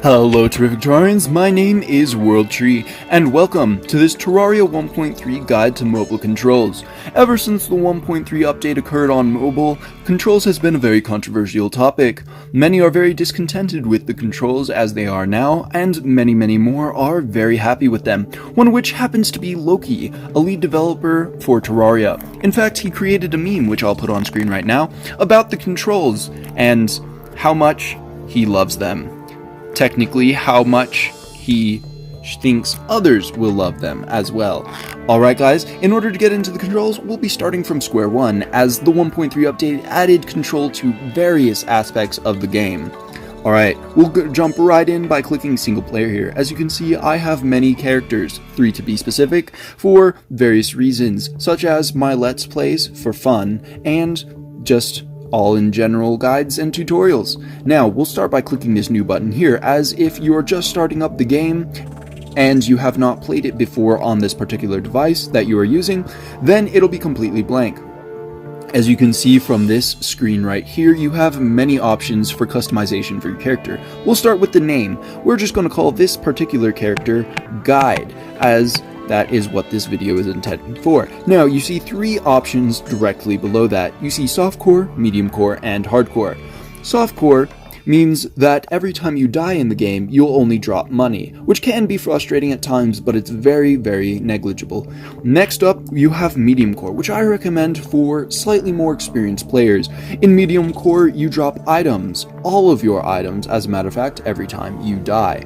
Hello terrific Terrarians, my name is WorldTree, and welcome to this Terraria 1.3 guide to mobile controls. Ever since the 1.3 update occurred on mobile, controls has been a very controversial topic. Many are very discontented with the controls as they are now, and many more are very happy with them, one of which happens to be Loki, a lead developer for Terraria. In fact, he created a meme, which I'll put on screen right now, about the controls and how much he loves them. Technically, how much he thinks others will love them as well. Alright guys, in order to get into the controls, we'll be starting from square one, as the 1.3 update added control to various aspects of the game. Alright, we'll jump right in by clicking single player here. As you can see, I have many characters, 3 to be specific, for various reasons, such as my let's plays for fun, and just all in general guides and tutorials. Now, we'll start by clicking this new button here, as if you're just starting up the game and you have not played it before on this particular device that you are using, then it'll be completely blank. As you can see from this screen right here, you have many options for customization for your character. We'll start with the name. We're just going to call this particular character Guide, as that is what this video is intended for. Now, you see 3 options directly below that. You see softcore, medium core, and hardcore. Softcore means that every time you die in the game, you'll only drop money, which can be frustrating at times, but it's very negligible. Next up, you have medium core, which I recommend for slightly more experienced players. In medium core, you drop items, all of your items, as a matter of fact, every time you die.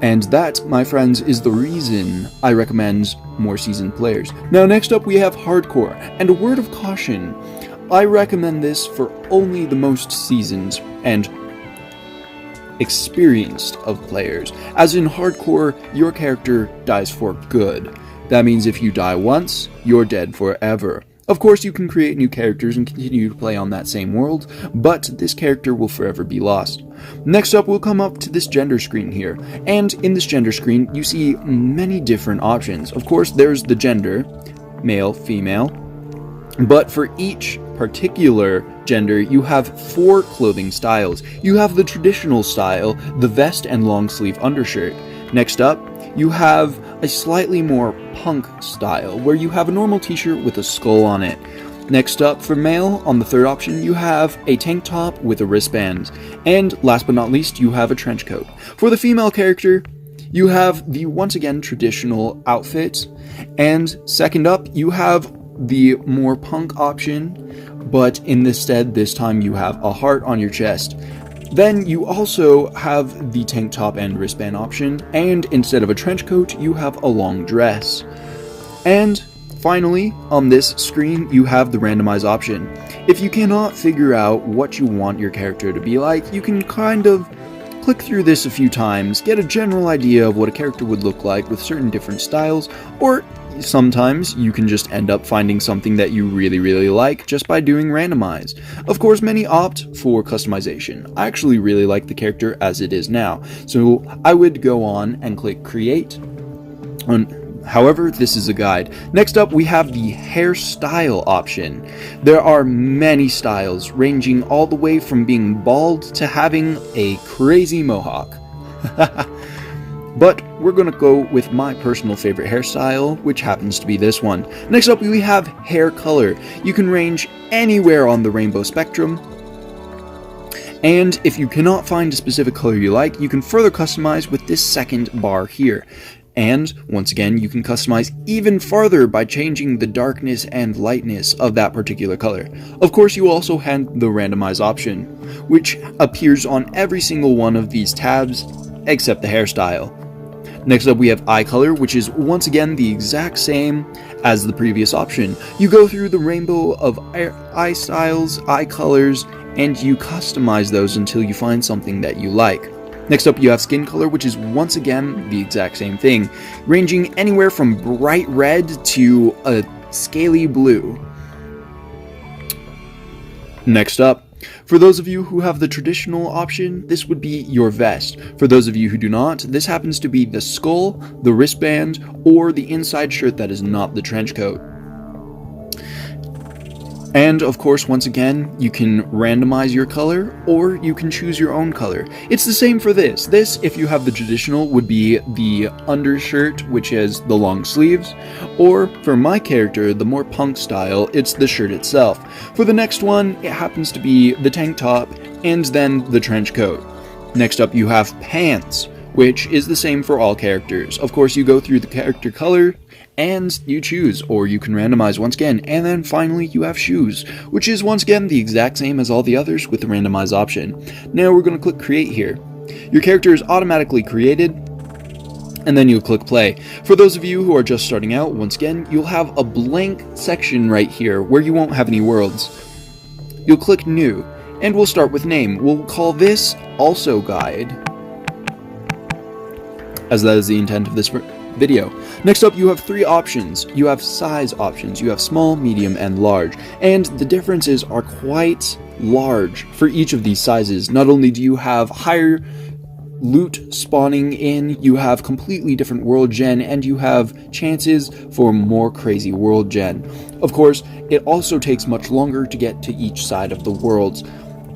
And that, my friends, is the reason I recommend more seasoned players. Now, next up we have hardcore, and a word of caution, I recommend this for only the most seasoned and experienced of players, as in hardcore, your character dies for good. That means if you die once, you're dead forever. Of course, you can create new characters and continue to play on that same world, but this character will forever be lost. Next up, we'll come up to this gender screen here, and in this gender screen, you see many different options. Of course, there's the gender, male, female, but for each particular gender, you have 4 clothing styles. You have the traditional style, the vest and long sleeve undershirt. Next up, you have a slightly more punk style, where you have a normal t-shirt with a skull on it. Next up, for male, on the 3rd option, you have a tank top with a wristband. And last but not least, you have a trench coat. For the female character, you have the, once again, traditional outfit. And second up, you have the more punk option, but in this stead, this time you have a heart on your chest. Then you also have the tank top and wristband option, and instead of a trench coat, you have a long dress. And finally, on this screen, you have the randomize option. If you cannot figure out what you want your character to be like, you can kind of click through this a few times, get a general idea of what a character would look like with certain different styles, or sometimes you can just end up finding something that you really like just by doing randomize. Of course, many opt for customization. I actually really like the character as it is now, so I would go on and click create. However, this is a guide. Next up, we have the hairstyle option. There are many styles, ranging all the way from being bald to having a crazy mohawk. But we're going to go with my personal favorite hairstyle, which happens to be this one. Next up, we have hair color. You can range anywhere on the rainbow spectrum. And if you cannot find a specific color you like, you can further customize with this second bar here. And once again, you can customize even farther by changing the darkness and lightness of that particular color. Of course, you also have the randomize option, which appears on every single one of these tabs, except the hairstyle. Next up, we have eye color, which is once again the exact same as the previous option. You go through the rainbow of eye styles, eye colors, and you customize those until you find something that you like. Next up, you have skin color, which is once again the exact same thing, ranging anywhere from bright red to a scaly blue. Next up, for those of you who have the traditional option, this would be your vest. For those of you who do not, this happens to be the skull, the wristband, or the inside shirt that is not the trench coat. And of course, once again, you can randomize your color, or you can choose your own color. It's the same for this. This, if you have the traditional, would be the undershirt, which has the long sleeves, or for my character, the more punk style, it's the shirt itself. For the next one, it happens to be the tank top, and then the trench coat. Next up, you have pants, which is the same for all characters. Of course, you go through the character color, and you choose, or you can randomize once again, and then finally you have shoes, which is once again the exact same as all the others with the randomize option. Now we're going to click create here. Your character is automatically created, and then you'll click play. For those of you who are just starting out, once again, you'll have a blank section right here where you won't have any worlds. You'll click new, and we'll start with name. We'll call this also guide, as that is the intent of this video. Next up, you have three options. You have size options. You have small, medium, and large. And the differences are quite large for each of these sizes. Not only do you have higher loot spawning in, you have completely different world gen, and you have chances for more crazy world gen. Of course, it also takes much longer to get to each side of the worlds.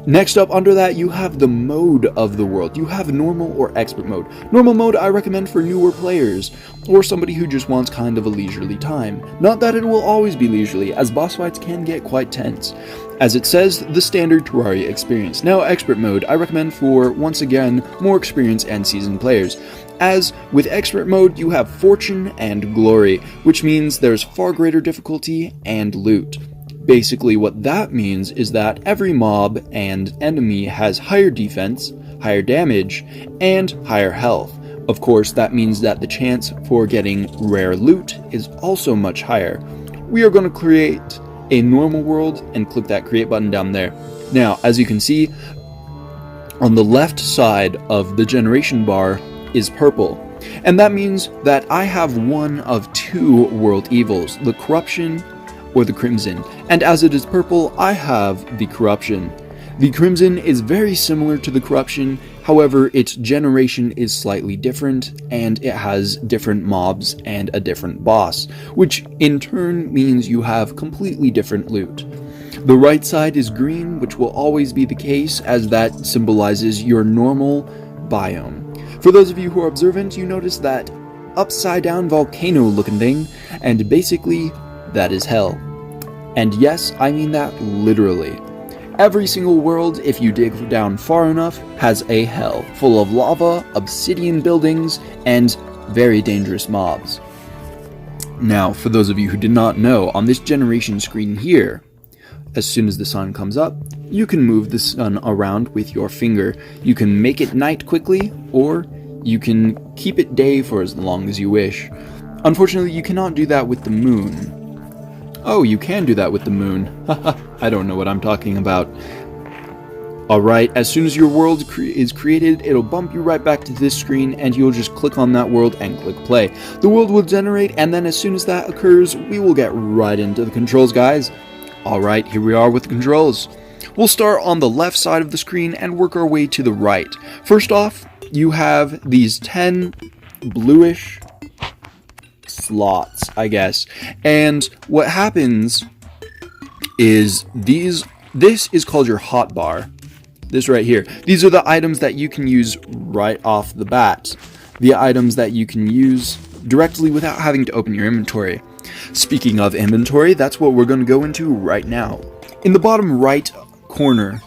Next up under that, you have the mode of the world. You have normal or expert mode. Normal mode I recommend for newer players, or somebody who just wants kind of a leisurely time. Not that it will always be leisurely, as boss fights can get quite tense. As it says, the standard Terraria experience. Now expert mode I recommend for, once again, more experienced and seasoned players. As with expert mode, you have fortune and glory, which means there's far greater difficulty and loot. Basically what that means is that every mob and enemy has higher defense, higher damage, and higher health. Of course, that means that the chance for getting rare loot is also much higher. We are going to create a normal world and click that create button down there. Now, as you can see, on the left side of the generation bar is purple. And that means that I have one of two world evils, the corruption or the crimson, and as it is purple, I have the corruption. The crimson is very similar to the corruption, however its generation is slightly different, and it has different mobs and a different boss, which in turn means you have completely different loot. The right side is green, which will always be the case, as that symbolizes your normal biome. For those of you who are observant, you notice that upside down volcano looking thing, and basically that is hell. And yes, I mean that literally. Every single world, if you dig down far enough, has a hell, full of lava, obsidian buildings, and very dangerous mobs. Now, for those of you who did not know, on this generation screen here, as soon as the sun comes up, you can move the sun around with your finger. You can make it night quickly, or you can keep it day for as long as you wish. Unfortunately, you cannot do that with the moon. Oh, you can do that with the moon. Haha, I don't know what I'm talking about. Alright, as soon as your world is created, it'll bump you right back to this screen, and you'll just click on that world and click play. The world will generate, and then as soon as that occurs, we will get right into the controls, guys. Alright, here we are with the controls. We'll start on the left side of the screen and work our way to the right. First off, you have these 10 bluish slots, I guess, and what happens is this is called your hotbar. This right here. These are the items that you can use right off the bat. The items that you can use directly without having to open your inventory. Speaking of inventory, that's what we're going to go into right now. In the bottom right corner,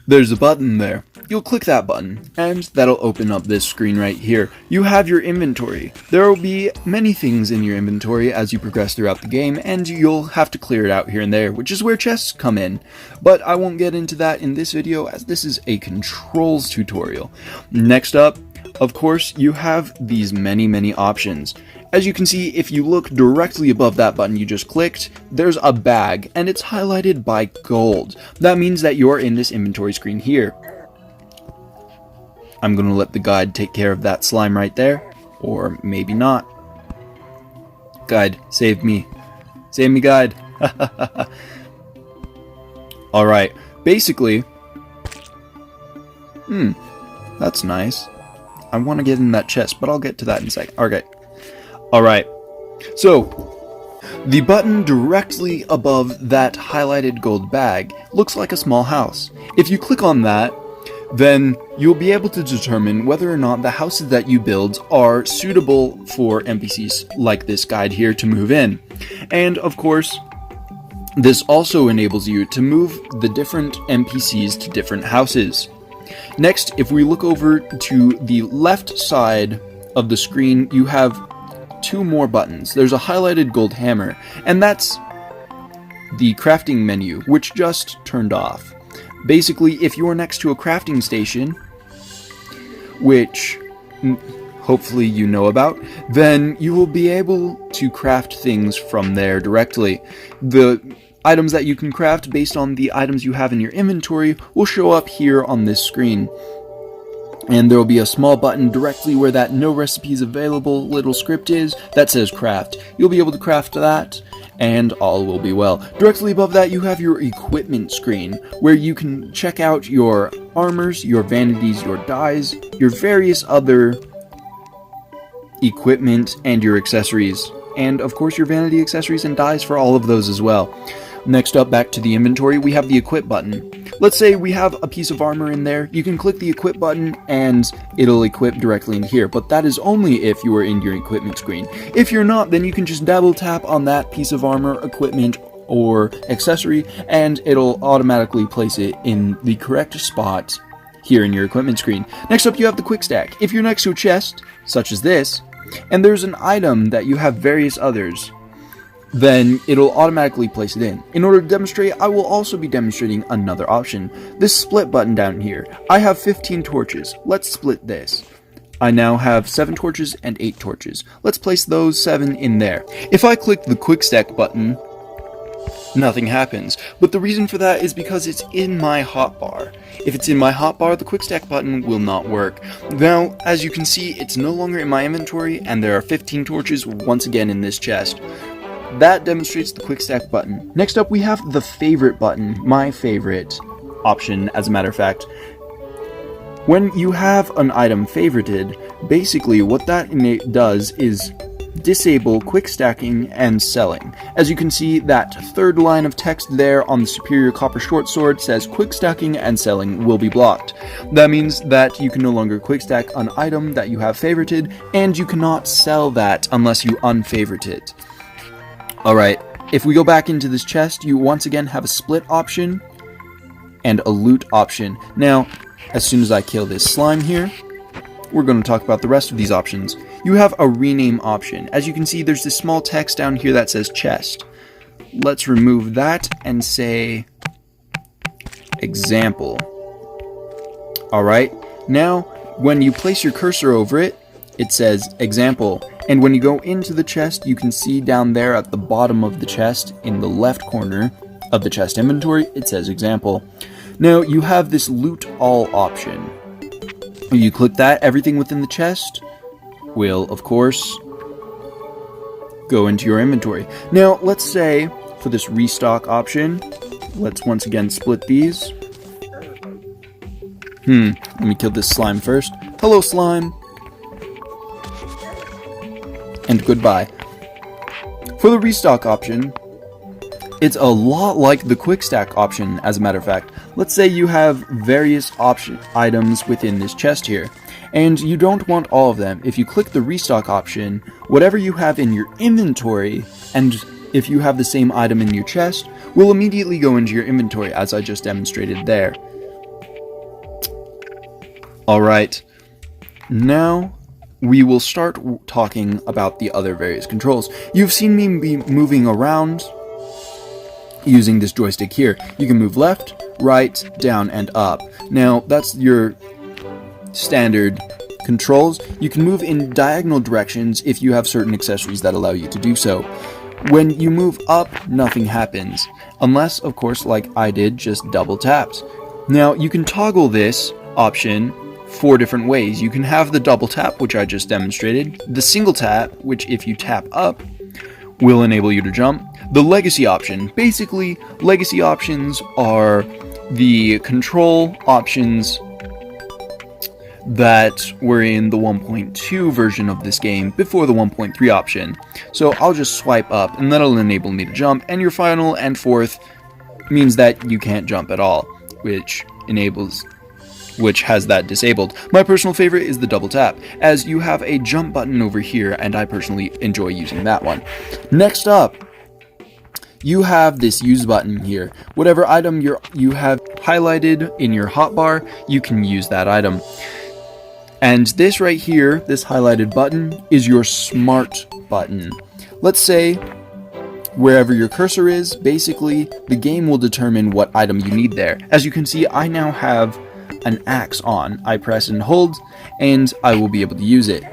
there's a button there. You'll click that button, and that'll open up this screen right here. You have your inventory. There will be many things in your inventory as you progress throughout the game, and you'll have to clear it out here and there, which is where chests come in. But I won't get into that in this video, as this is a controls tutorial. Next up, of course, you have these many options. As you can see, if you look directly above that button you just clicked, there's a bag, and it's highlighted by gold. That means that you're in this inventory screen here. I'm going to let the guide take care of that slime right there, or maybe not. Guide, save me. Save me, guide. Alright, basically... that's nice. I want to get in that chest, but I'll get to that in a sec. Okay. Alright. So, The button directly above that highlighted gold bag looks like a small house. If you click on that, then you'll be able to determine whether or not the houses that you build are suitable for NPCs like this guide here to move in. And of course, this also enables you to move the different NPCs to different houses. Next, if we look over to the left side of the screen, you have two more buttons. There's a highlighted gold hammer, and that's the crafting menu, which just turned off. Basically, if you're next to a crafting station, which hopefully you know about, then you will be able to craft things from there directly. The items that you can craft based on the items you have in your inventory will show up here on this screen. And there will be a small button directly where that no recipes available little script is that says craft. You'll be able to craft that, and all will be well. Directly above that, you have your equipment screen, where you can check out your armors, your vanities, your dyes, your various other equipment, and your accessories. And of course your vanity accessories and dyes for all of those as well. Next up, back to the inventory, we have the equip button. Let's say we have a piece of armor in there. You can click the equip button and it'll equip directly in here, but that is only if you are in your equipment screen. If you're not, then you can just double tap on that piece of armor, equipment, or accessory, and it'll automatically place it in the correct spot here in your equipment screen. Next up, you have the quick stack. If you're next to a chest, such as this, and there's an item that you have various others, then it'll automatically place it in. In order to demonstrate, I will also be demonstrating another option. This split button down here. I have 15 torches. Let's split this. I now have 7 torches and 8 torches. Let's place those 7 in there. If I click the quick stack button, nothing happens. But the reason for that is because it's in my hotbar. If it's in my hotbar, the quick stack button will not work. Now, as you can see, it's no longer in my inventory, and there are 15 torches once again in this chest. That demonstrates the quick stack button. Next up, we have the favorite button, my favorite option, as a matter of fact. When you have an item favorited, basically what that does is disable quick stacking and selling. As you can see, that third line of text there on the superior copper short sword says quick stacking and selling will be blocked. That means that you can no longer quick stack an item that you have favorited, and you cannot sell that unless you unfavorite it. Alright, if we go back into this chest, you once again have a split option and a loot option. Now, as soon as I kill this slime here, we're going to talk about the rest of these options. You have a rename option. As you can see, there's this small text down here that says chest. Let's remove that and say example. Alright, now when you place your cursor over it, it says example. And when you go into the chest, you can see down there at the bottom of the chest, in the left corner of the chest inventory, it says example. Now, you have this loot all option. When you click that, everything within the chest will, of course, go into your inventory. Now, let's say, for this restock option, let's once again split these. Let me kill this slime first. Hello, slime. And goodbye. For the restock option, it's a lot like the quick stack option, as a matter of fact. Let's say you have various items within this chest here, and you don't want all of them. If you click the restock option, whatever you have in your inventory, and if you have the same item in your chest, will immediately go into your inventory, as I just demonstrated there. Alright, now we will start talking about the other various controls. You've seen me be moving around using this joystick here. You can move left, right, down, and up. Now, that's your standard controls. You can move in diagonal directions if you have certain accessories that allow you to do so. When you move up, nothing happens. Unless, of course, like I did, just double tapped. Now, you can toggle this option 4 different ways. You can have the double tap, which I just demonstrated, the single tap, which if you tap up, will enable you to jump, the legacy option. Basically, legacy options are the control options that were in the 1.2 version of this game before the 1.3 option. So I'll just swipe up and that'll enable me to jump, and your final and fourth means that you can't jump at all, which has that disabled. My personal favorite is the double tap, as you have a jump button over here, and I personally enjoy using that one. Next up, you have this use button here. Whatever item you have highlighted in your hotbar, you can use that item. And this right here, this highlighted button, is your smart button. Let's say wherever your cursor is, basically, the game will determine what item you need there. As you can see, I now have an axe on. I press and hold, and I will be able to use it.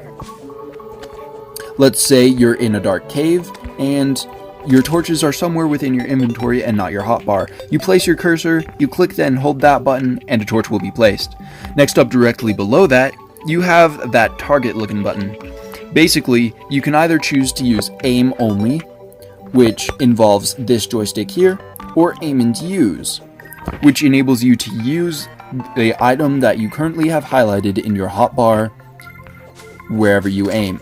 Let's say you're in a dark cave, and your torches are somewhere within your inventory and not your hotbar. You place your cursor, you click and hold that button, and a torch will be placed. Next up, directly below that, you have that target looking button. Basically, you can either choose to use aim only, which involves this joystick here, or aim and use, which enables you to use the item that you currently have highlighted in your hotbar wherever you aim.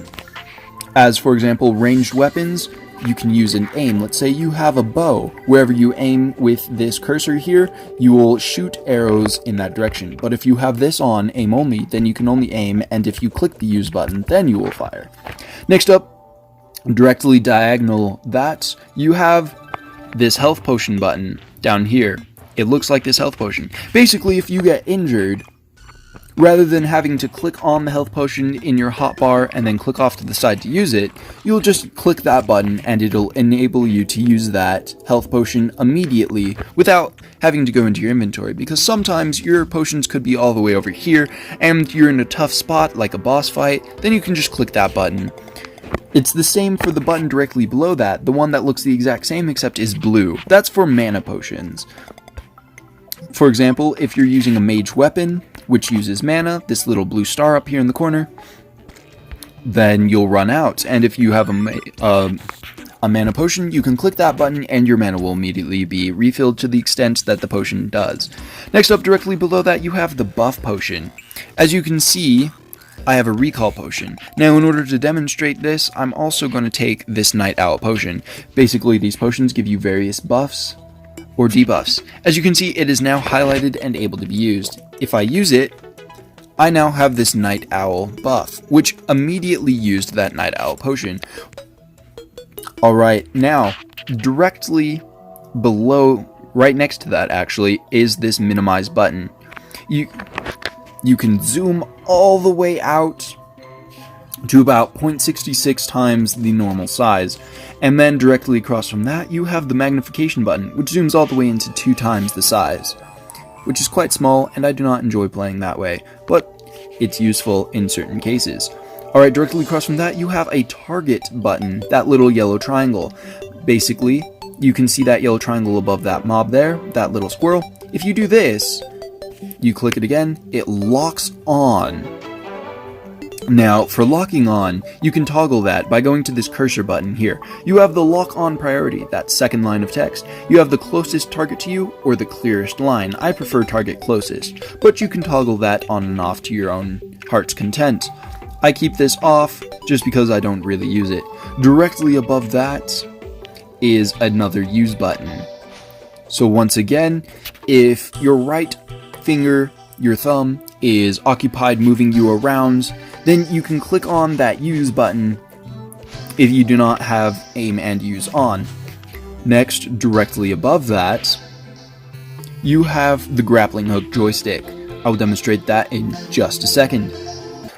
As for example, ranged weapons, you can use an aim. Let's say you have a bow. Wherever you aim with this cursor here, you will shoot arrows in that direction. But if you have this on, aim only, then you can only aim, and if you click the use button, then you will fire. Next up, directly diagonal that, you have this health potion button down here. It looks like this health potion. Basically, if you get injured, rather than having to click on the health potion in your hotbar and then click off to the side to use it, you'll just click that button and it'll enable you to use that health potion immediately without having to go into your inventory, because sometimes your potions could be all the way over here and you're in a tough spot like a boss fight, then you can just click that button. It's the same for the button directly below that, the one that looks the exact same except is blue. That's for mana potions. For example, if you're using a mage weapon, which uses mana, this little blue star up here in the corner, then you'll run out. And if you have a mana potion, you can click that button and your mana will immediately be refilled to the extent that the potion does. Next up, directly below that, you have the buff potion. As you can see, I have a recall potion. Now, in order to demonstrate this, I'm also going to take this night owl potion. Basically, these potions give you various buffs or debuffs. As you can see, it is now highlighted and able to be used. If I use it, I now have this night owl buff, which immediately used that night owl potion. Alright, now, directly below, right next to that actually, is this minimize button. You can zoom all the way out to about 0.66 times the normal size, and then directly across from that you have the magnification button, which zooms all the way into 2 times the size, which is quite small and I do not enjoy playing that way, but it's useful in certain cases. Alright, directly across from that you have a target button, that little yellow triangle. Basically, you can see that yellow triangle above that mob there, that little squirrel. If you do this, you click it again, it locks on. Now, for locking on, you can toggle that by going to this cursor button here. You have the lock on priority, that second line of text. You have the closest target to you, or the clearest line. I prefer target closest, but you can toggle that on and off to your own heart's content. I keep this off just because I don't really use it. Directly above that is another use button. So once again, if your right finger, your thumb, is occupied moving you around, then you can click on that use button if you do not have aim and use on. Next, directly above that, you have the grappling hook joystick. I will demonstrate that in just a second.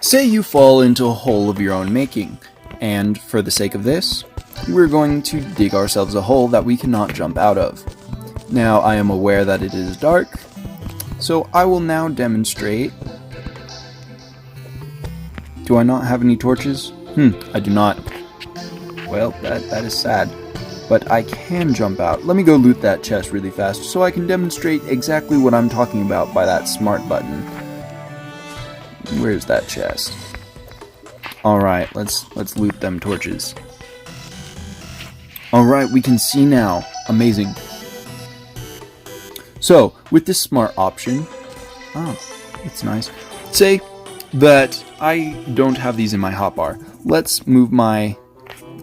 Say you fall into a hole of your own making, and for the sake of this, we're going to dig ourselves a hole that we cannot jump out of. Now, I am aware that it is dark, so I will now demonstrate. Do I not have any torches? I do not. Well, that is sad. But I can jump out. Let me go loot that chest really fast so I can demonstrate exactly what I'm talking about by that smart button. Where's that chest? Alright, let's loot them torches. Alright, we can see now. Amazing. So, with this smart option, it's nice. Say that I don't have these in my hotbar. Let's move my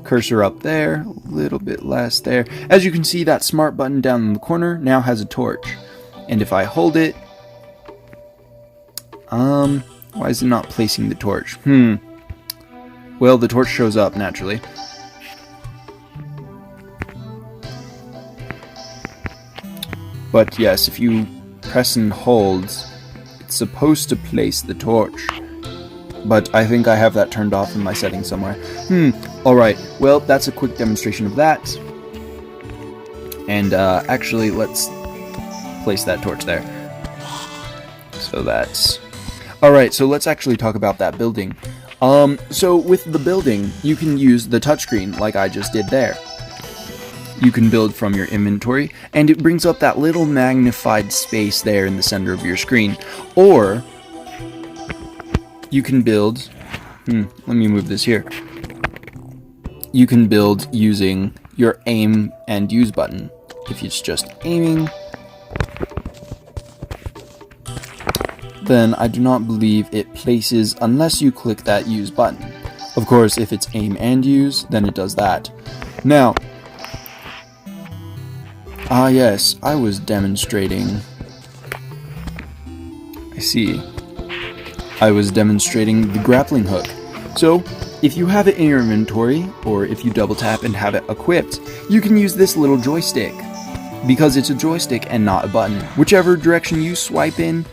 cursor up there, a little bit less there. As you can see, that smart button down in the corner now has a torch. And if I hold it, why is it not placing the torch? Well, the torch shows up naturally. But yes, if you press and hold, it's supposed to place the torch. But I think I have that turned off in my settings somewhere. Alright, well, that's a quick demonstration of that. And actually, let's place that torch there. So that's... Alright, so let's actually talk about that building. So with the building, you can use the touchscreen like I just did there. You can build from your inventory, and it brings up that little magnified space there in the center of your screen. Or you can build... let me move this here. You can build using your aim and use button. If it's just aiming, then I do not believe it places unless you click that use button. Of course, if it's aim and use, then it does that. Now, yes, I was demonstrating... I see. I was demonstrating the grappling hook. So, if you have it in your inventory, or if you double tap and have it equipped, you can use this little joystick. Because it's a joystick and not a button. Whichever direction you swipe in,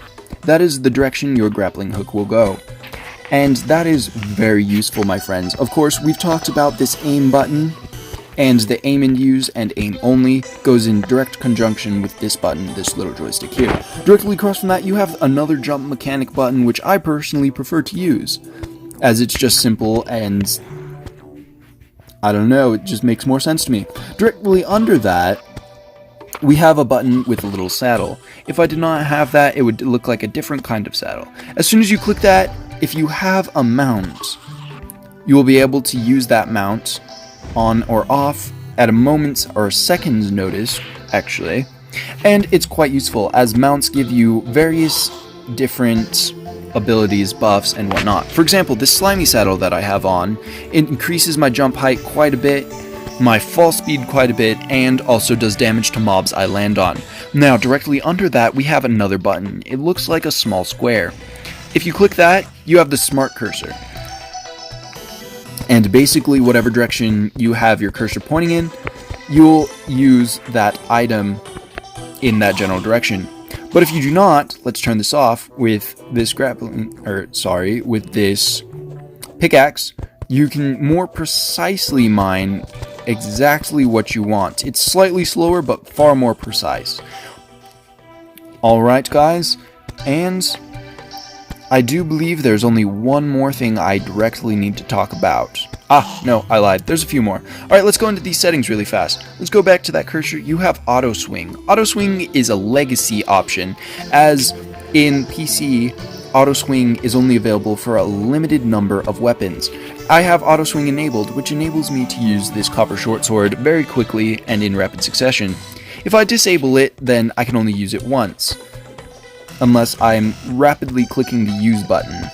that is the direction your grappling hook will go. And that is very useful, my friends. Of course, we've talked about this aim button, and the aim and use and aim only goes in direct conjunction with this button, this little joystick here. Directly across from that, you have another jump mechanic button, which I personally prefer to use, as it's just simple and, I don't know, it just makes more sense to me. Directly under that, we have a button with a little saddle. If I did not have that, it would look like a different kind of saddle. As soon as you click that, if you have a mount, you will be able to use that mount on or off at a moment's or a second's notice, actually. And it's quite useful, as mounts give you various different abilities, buffs, and whatnot. For example, this slimy saddle that I have on, it increases my jump height quite a bit, my fall speed quite a bit, and also does damage to mobs I land on. Now, directly under that, we have another button. It looks like a small square. If you click that, you have the smart cursor. And basically, whatever direction you have your cursor pointing in, you'll use that item in that general direction. But if you do not, let's turn this off, with this with this pickaxe, you can more precisely mine exactly what you want. It's slightly slower, but far more precise. Alright, guys, and I do believe there's only one more thing I directly need to talk about. No, I lied. There's a few more. Alright, let's go into these settings really fast. Let's go back to that cursor. You have auto swing. Auto swing is a legacy option, as in PC, auto swing is only available for a limited number of weapons. I have auto swing enabled, which enables me to use this copper short sword very quickly and in rapid succession. If I disable it, then I can only use it once, unless I'm rapidly clicking the use button.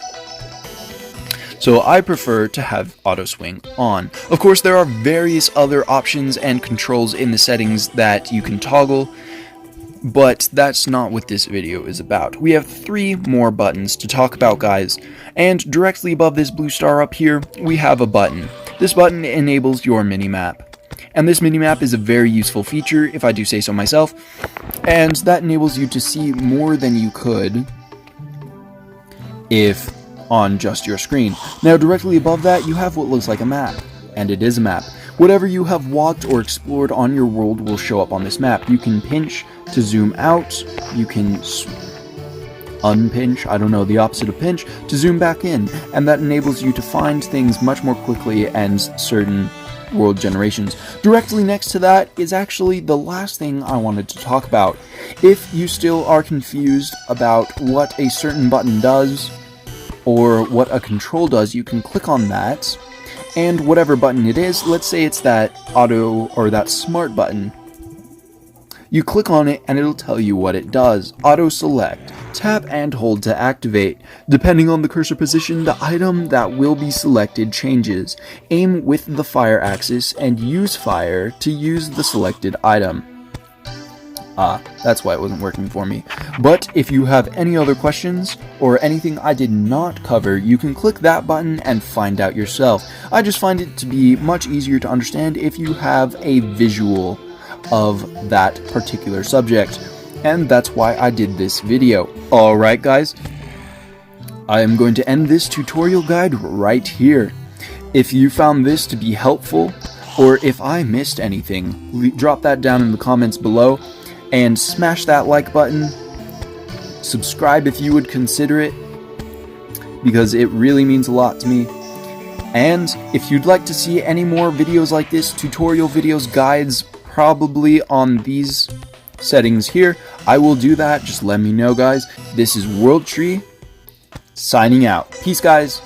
So I prefer to have auto swing on. Of course, there are various other options and controls in the settings that you can toggle, but that's not what this video is about. We have 3 more buttons to talk about, guys, and directly above this blue star up here, we have a button. This button enables your minimap. And this minimap is a very useful feature, if I do say so myself, and that enables you to see more than you could if on just your screen. Now, directly above that, you have what looks like a map, and it is a map. Whatever you have walked or explored on your world will show up on this map. You can pinch to zoom out, you can unpinch, I don't know, the opposite of pinch, to zoom back in, and that enables you to find things much more quickly and certain world generations. Directly next to that is actually the last thing I wanted to talk about. If you still are confused about what a certain button does, or what a control does, you can click on that, and whatever button it is, let's say it's that auto or that smart button, You click on it and it'll tell you what it does. Auto select. Tap and hold to activate. Depending on the cursor position, the item that will be selected changes. Aim with the fire axis and use fire to use the selected item. That's why it wasn't working for me. But if you have any other questions or anything I did not cover, you can click that button and find out yourself. I just find it to be much easier to understand if you have a visual of that particular subject. And that's why I did this video. Alright guys, I am going to end this tutorial guide right here. If you found this to be helpful, or if I missed anything, drop that down in the comments below. And smash that like button, subscribe if you would consider it, because it really means a lot to me. And if you'd like to see any more videos like this, tutorial videos, guides, probably on these settings here, I will do that. Just let me know, guys. This is World Tree, signing out. Peace, guys.